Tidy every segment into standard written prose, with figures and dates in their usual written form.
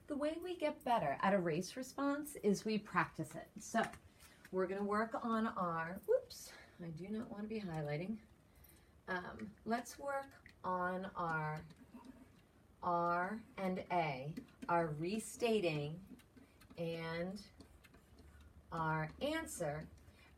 The way we get better at a race response is we practice it. So we're going to work on our, whoops, I do not want to be highlighting. Let's work on our R and A, our restating, and our answer,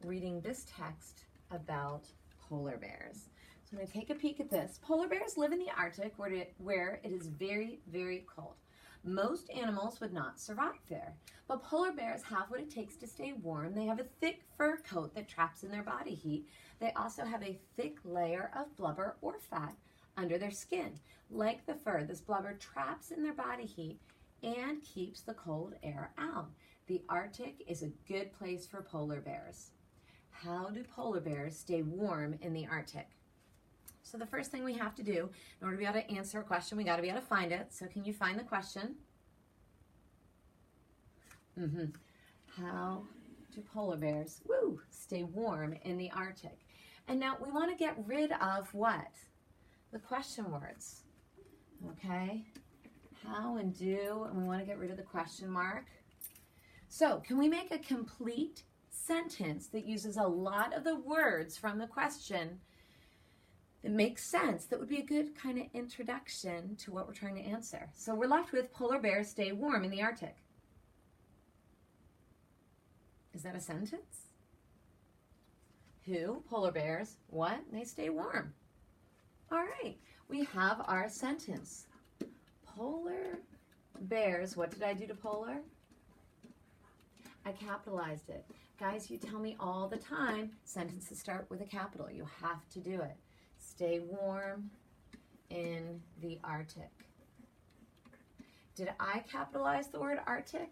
reading this text about polar bears. So I'm going to take a peek at this. Polar bears live in the Arctic where it is very, very cold. Most animals would not survive there, but polar bears have what it takes to stay warm. They have a thick fur coat that traps in their body heat. They also have a thick layer of blubber or fat under their skin. Like the fur, this blubber traps in their body heat and keeps the cold air out. The Arctic is a good place for polar bears. How do polar bears stay warm in the Arctic? So the first thing we have to do, in order to be able to answer a question, we got to be able to find it. So can you find the question? How do polar bears, stay warm in the Arctic? And now we want to get rid of what? The question words. Okay? How and do, and we want to get rid of the question mark. So can we make a complete sentence that uses a lot of the words from the question that makes sense, that would be a good kind of introduction to what we're trying to answer? So we're left with polar bears stay warm in the Arctic. Is that a sentence? Who? Polar bears. What? They stay warm. All right, we have our sentence. Polar bears, what did I do to polar? I capitalized it. Guys, you tell me all the time, sentences start with a capital. You have to do it. Stay warm in the Arctic. Did I capitalize the word Arctic?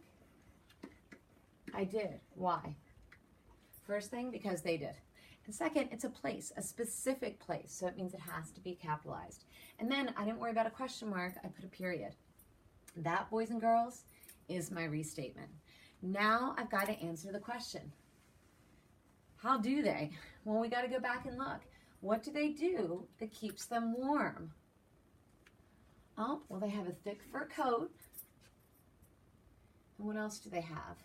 I did. Why? First thing, because they did. And second, it's a place, a specific place, so it means it has to be capitalized. And then I didn't worry about a question mark, I put a period. That, boys and girls, is my restatement. Now I've got to answer the question. How do they? Well, we got to go back and look. What do they do that keeps them warm? Oh, well, they have a thick fur coat. And what else do they have?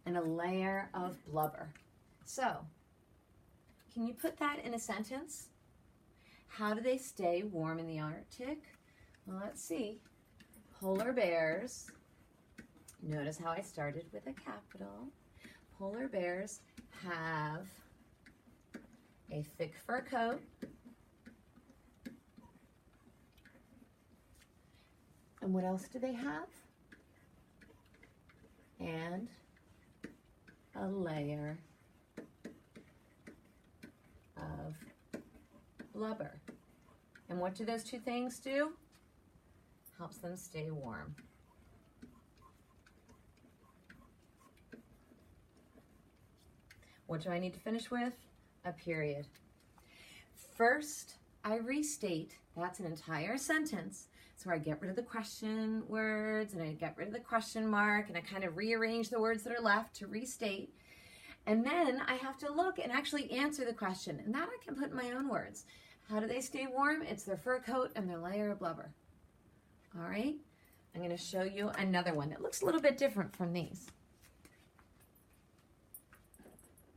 And a layer of blubber. So, can you put that in a sentence? How do they stay warm in the Arctic? Well, let's see. Polar bears. Notice how I started with a capital. Polar bears have a thick fur coat. And what else do they have? And a layer of blubber. And what do those two things do? Helps them stay warm. What do I need to finish with? A period. First, I restate. That's an entire sentence. So I get rid of the question words and I get rid of the question mark and I kind of rearrange the words that are left to restate. And then I have to look and actually answer the question. And that I can put in my own words. How do they stay warm? It's their fur coat and their layer of blubber. All right? I'm going to show you another one that looks a little bit different from these.